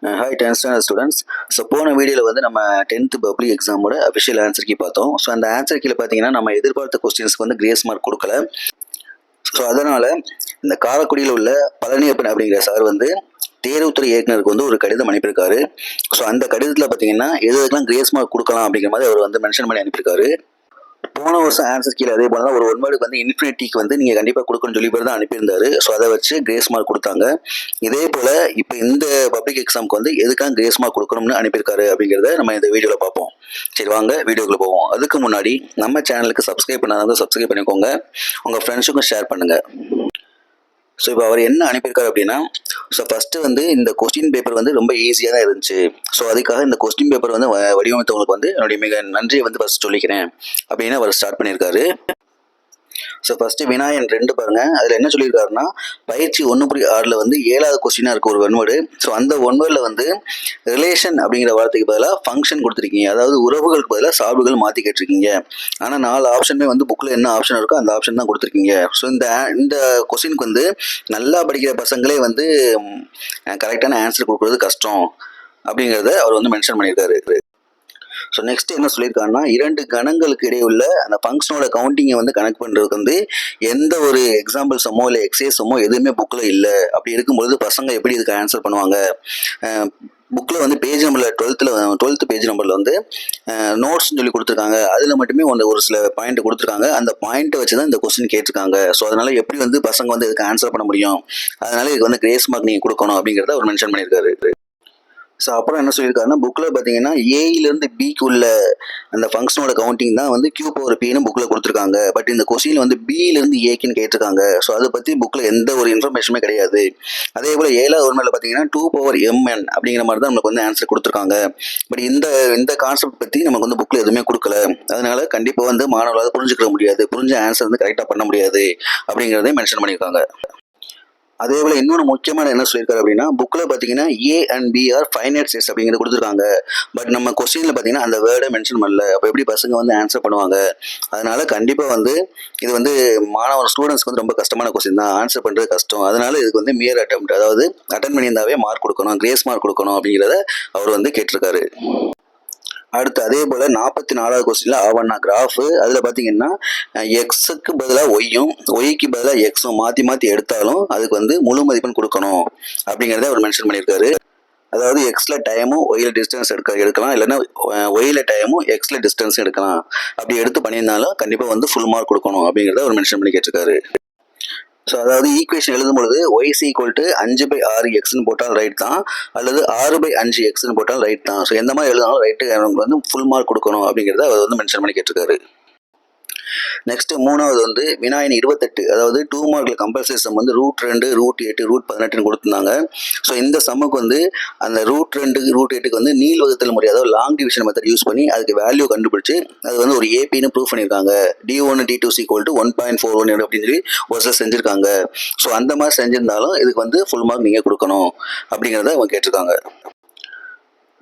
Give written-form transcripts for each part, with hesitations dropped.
Hi 10th standard students. So போன வீடியோவில் வந்து நம்ம 10th பப்ளிக் எக்ஸாமோட அஃபிஷியல் ஆன்சர் கீ பார்த்தோம். ஸோ அந்த ஆன்சர் கீழே பார்த்தீங்கன்னா நம்ம எதிர்பார்த்த கொஸ்டின்ஸ்க்கு வந்து கிரேஸ் மார்க் கொடுக்கல. ஸோ அதனால் இந்த காரைக்குடியில் உள்ள பழனியப்பன் அப்படிங்கிற சார் வந்து தேர்வுத்துறை இயக்குனருக்கு வந்து ஒரு கடிதம் அனுப்பியிருக்காரு. ஸோ அந்த கடிதத்தில் பார்த்தீங்கன்னா எதுக்கெல்லாம் கிரேஸ் மார்க் கொடுக்கலாம் அப்படிங்கிற மாதிரி அவர் வந்து மென்ஷன் பண்ணி அனுப்பியிருக்காரு. போன வருஷம் ஆன்சர் கீழே அதே போல தான் ஒரு ஒன் வேர்டுக்கு வந்து இன்ஃபினிட்டிக்கு வந்து நீங்கள் கண்டிப்பாக கொடுக்கணும்னு சொல்லி பேர் தான் அனுப்பியிருந்தாரு. ஸோ அதை வச்சு கிரேஸ் மார்க் கொடுத்தாங்க. இதே போல் இப்போ இந்த பப்ளிக் எக்ஸாமுக்கு வந்து எதுக்காக கிரேஸ் மார்க் கொடுக்கணும்னு அனுப்பியிருக்காரு அப்படிங்கிறத நம்ம இந்த வீடியோவில் பார்ப்போம். சரி வாங்க வீடியோக்குள்ள போவோம். அதுக்கு முன்னாடி நம்ம சேனலுக்கு சப்ஸ்கிரைப் பண்ணாதவங்க சப்ஸ்கிரைப் பண்ணிக்கோங்க, உங்கள் ஃப்ரெண்ட்ஸுக்கும் ஷேர் பண்ணுங்கள். ஸோ இப்போ அவர் என்ன அனுப்பியிருக்காரு அப்படின்னா, ஸோ ஃபஸ்ட்டு வந்து இந்த கொஸ்டின் பேப்பர் வந்து ரொம்ப ஈஸியாக தான் இருந்துச்சு. ஸோ அதுக்காக இந்த கொஸ்டின் பேப்பர் வந்து வடிவமைத்தவங்களுக்கு வந்து என்னுடைய மிக நன்றியை வந்து ஃபஸ்ட் சொல்லிக்கிறேன் அப்படின்னு அவர் ஸ்டார்ட் பண்ணியிருக்காரு. ஸோ ஃபஸ்ட்டு வினாயன் 2 பாருங்கள். அதில் என்ன சொல்லியிருக்காருன்னா, பயிற்சி 1.6 வந்து 7வது கொஸ்டினாக இருக்குது ஒரு ஒன்வேர்டு. ஸோ அந்த ஒன்வேர்டில் வந்து ரிலேஷன் அப்படிங்கிற வார்த்தைக்கு பதிலாக ஃபங்க்ஷன் கொடுத்துருக்கீங்க, அதாவது உறவுகளுக்கு பதிலாக சார்புகள் மாற்றி கேட்டிருக்கீங்க. ஆனால் 4 ஆப்ஷனுமே வந்து புக்கில் என்ன ஆப்ஷன் இருக்கோ அந்த ஆப்ஷன் தான் கொடுத்துருக்கீங்க. ஸோ இந்த கொஸ்டினுக்கு வந்து நல்லா படிக்கிற பசங்களே வந்து கரெக்டான ஆன்சர் கொடுக்குறது கஷ்டம் அப்படிங்கிறத அவர் வந்து மென்ஷன் பண்ணியிருக்காரு. ஸோ நெக்ஸ்ட் என்ன சொல்லியிருக்காருன்னா, 2 கணங்களுக்கு இடையே உள்ள அந்த ஃபங்க்ஷனோட கவுண்டிங்கை வந்து கனெக்ட் பண்ணுறதுக்கு வந்து எந்த ஒரு எக்ஸாம்பிள் சம்மோ இல்லை எக்ஸைஸமோ எதுவுமே புக்கில் இல்லை. அப்படி இருக்கும்பொழுது பசங்க எப்படி இதுக்கு ஆன்சர் பண்ணுவாங்க? புக்கில் வந்து பேஜ் நம்பரில் 12th பேஜ் நம்பரில் வந்து நோட்ஸ்ன்னு சொல்லி கொடுத்துருக்காங்க. அதில் மட்டுமே ஒரு சில பாயிண்ட் கொடுத்துருக்காங்க. அந்த பாயிண்ட்டை வச்சு தான் இந்த கொஸ்டின் கேட்டிருக்காங்க. ஸோ அதனால் எப்படி வந்து பசங்க வந்து இதுக்கு ஆன்சர் பண்ண முடியும்? அதனால் இதுக்கு வந்து கிரேஸ் மார்க் நீங்கள் கொடுக்கணும் அப்படிங்கிறத அவர் மென்ஷன் பண்ணியிருக்காரு. ஸோ அப்புறம் என்ன சொல்லியிருக்காருன்னா, புக்கில் பார்த்தீங்கன்னா ஏயிலேருந்து பிக்கு உள்ள அந்த ஃபங்க்ஷனோட கவுண்டிங் தான் வந்து Q பவர் Pன்னு புக்கில் கொடுத்துருக்காங்க. பட் இந்த கொஸ்டினில் வந்து பியிலேருந்து ஏக்குன்னு கேட்டிருக்காங்க. ஸோ அதை பற்றி புக்கில் எந்த ஒரு இன்ஃபர்மேஷனுமே கிடையாது. அதே போல் 7வது ஒன்றில் பார்த்தீங்கன்னா 2 பவர் mn அப்படிங்கிற மாதிரி தான் நமக்கு வந்து ஆன்சர் கொடுத்துருக்காங்க. பட் இந்த கான்செப்ட் பற்றி நமக்கு வந்து புக்கில் எதுவுமே கொடுக்கல. அதனால கண்டிப்பாக வந்து மாணவர்களால் புரிஞ்சுக்க முடியாது, புரிஞ்ச ஆன்சர் வந்து கரெக்டாக பண்ண முடியாது அப்படிங்கிறதையும் மென்ஷன் பண்ணியிருக்காங்க. அதே போல் இன்னொன்று முக்கியமான என்ன சொல்லியிருக்காரு அப்படின்னா, புக்கில் பார்த்தீங்கன்னா A and B R finite sets அப்படிங்கிறது கொடுத்துருக்காங்க. பட் நம்ம கொஸ்டினில் பார்த்தீங்கன்னா அந்த வேர்டை மென்ஷன் பண்ணல. அப்போ எப்படி பசங்க வந்து ஆன்சர் பண்ணுவாங்க? அதனால கண்டிப்பாக வந்து இது வந்து மாணவர் ஸ்டூடெண்ட்ஸ்க்கு வந்து ரொம்ப கஷ்டமான கொஸ்டின் தான், ஆன்சர் பண்ணுறது கஷ்டம். அதனால இதுக்கு வந்து மியர் அட்டெம்ப்ட், அதாவது அட்டன் பண்ணியிருந்தாவே மார்க் கொடுக்கணும், கிரேஸ் மார்க் கொடுக்கணும் அப்படிங்கிறத அவர் வந்து கேட்டிருக்காரு. அடுத்து அதே போல் 44வது கொஸ்டினில் ஆவண்ணா கிராஃபு. அதில் பார்த்தீங்கன்னா எக்ஸுக்கு பதிலாக ஒய்யும் ஒய்க்கு பதிலாக எக்ஸும் மாற்றி எடுத்தாலும் அதுக்கு வந்து முழு மதிப்பெண் கொடுக்கணும் அப்படிங்கிறத அவர் மென்ஷன் பண்ணியிருக்காரு. அதாவது எக்ஸில் டைமும் ஒயில் டிஸ்டன்ஸ் எடுக்கலாம், இல்லைன்னா ஒயில் டைமும் எக்ஸில் டிஸ்டன்ஸும் எடுக்கலாம். அப்படி எடுத்து பண்ணியிருந்தாலும் கண்டிப்பாக வந்து ஃபுல் மார்க் கொடுக்கணும் அப்படிங்கிறத அவர் மென்ஷன் பண்ணி கேட்டிருக்காரு. ஸோ அதாவது ஈக்குவேஷன் எழுதும் பொழுது ஒய்ஸ் ஈக்குவல் டு 5/6 எக்ஸ்ன்னு போட்டால் ரைட் தான், அல்லது 6/5 எக்ஸ்ன்னு போட்டால் ரைட் தான். ஸோ எந்த மாதிரி எழுதினாலும் ரைட்டு, அவங்களுக்கு வந்து ஃபுல் மார்க் கொடுக்கணும் அப்படிங்கிறத அவர் வந்து மென்ஷன் பண்ணி கேட்டிருக்காரு. நெக்ஸ்ட் 3வது வந்து வினாயன் 28, அதாவது 2 மார்க்கில் கம்பல்சரி சம் வந்து √2, √8, √18 கொடுத்துருந்தாங்க. ஸோ இந்த சம்முக்கு வந்து அந்த √2, √8க்கு வந்து நீள் வகுத்தல் முறை, அதாவது லாங் டிவிஷன் மெத்தட் யூஸ் பண்ணி அதுக்கு வேல்யூ கண்டுபிடிச்சு அது வந்து ஒரு ஏபின்னு ப்ரூவ் பண்ணியிருக்காங்க. D1 D2 = 1.41 அப்படின்னு சொல்லி ஒரு சில செஞ்சுருக்காங்க. ஸோ அந்த மாதிரி செஞ்சிருந்தாலும் இதுக்கு வந்து ஃபுல் மார்க் நீங்கள் கொடுக்கணும் அப்படிங்கிறத அவங்க கேட்டிருக்காங்க.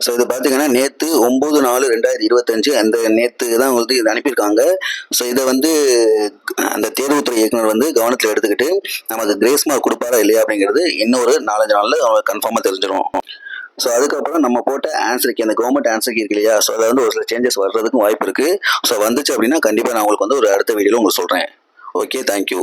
ஸோ இது பார்த்தீங்கன்னா நேற்று 9/4/2025 அந்த நேற்று தான் உங்களுக்கு இது அனுப்பியிருக்காங்க. ஸோ இதை வந்து அந்த தேர்வுத்துறை இயக்குனர் வந்து கவனத்தில் எடுத்துக்கிட்டு நமக்கு கிரேஸ் மார்க் கொடுப்பாரா இல்லையா அப்படிங்கிறது இன்னொரு 4-5 நாளில் அவங்க கன்ஃபார்மாக தெரிஞ்சிடும். ஸோ அதுக்கப்புறம் நம்ம போட்ட ஆன்சருக்கு, அந்த கவர்மெண்ட் ஆன்சருக்கு இருக்கு இல்லையா, ஸோ அதில் வந்து ஒரு சில சேஞ்சஸ் வர்றதுக்கும் வாய்ப்பு இருக்குது. ஸோ வந்துச்சு அப்படின்னா கண்டிப்பாக நான் உங்களுக்கு வந்து ஒரு அடுத்த வீடியோவில் உங்களுக்கு சொல்கிறேன். Okay, thank you.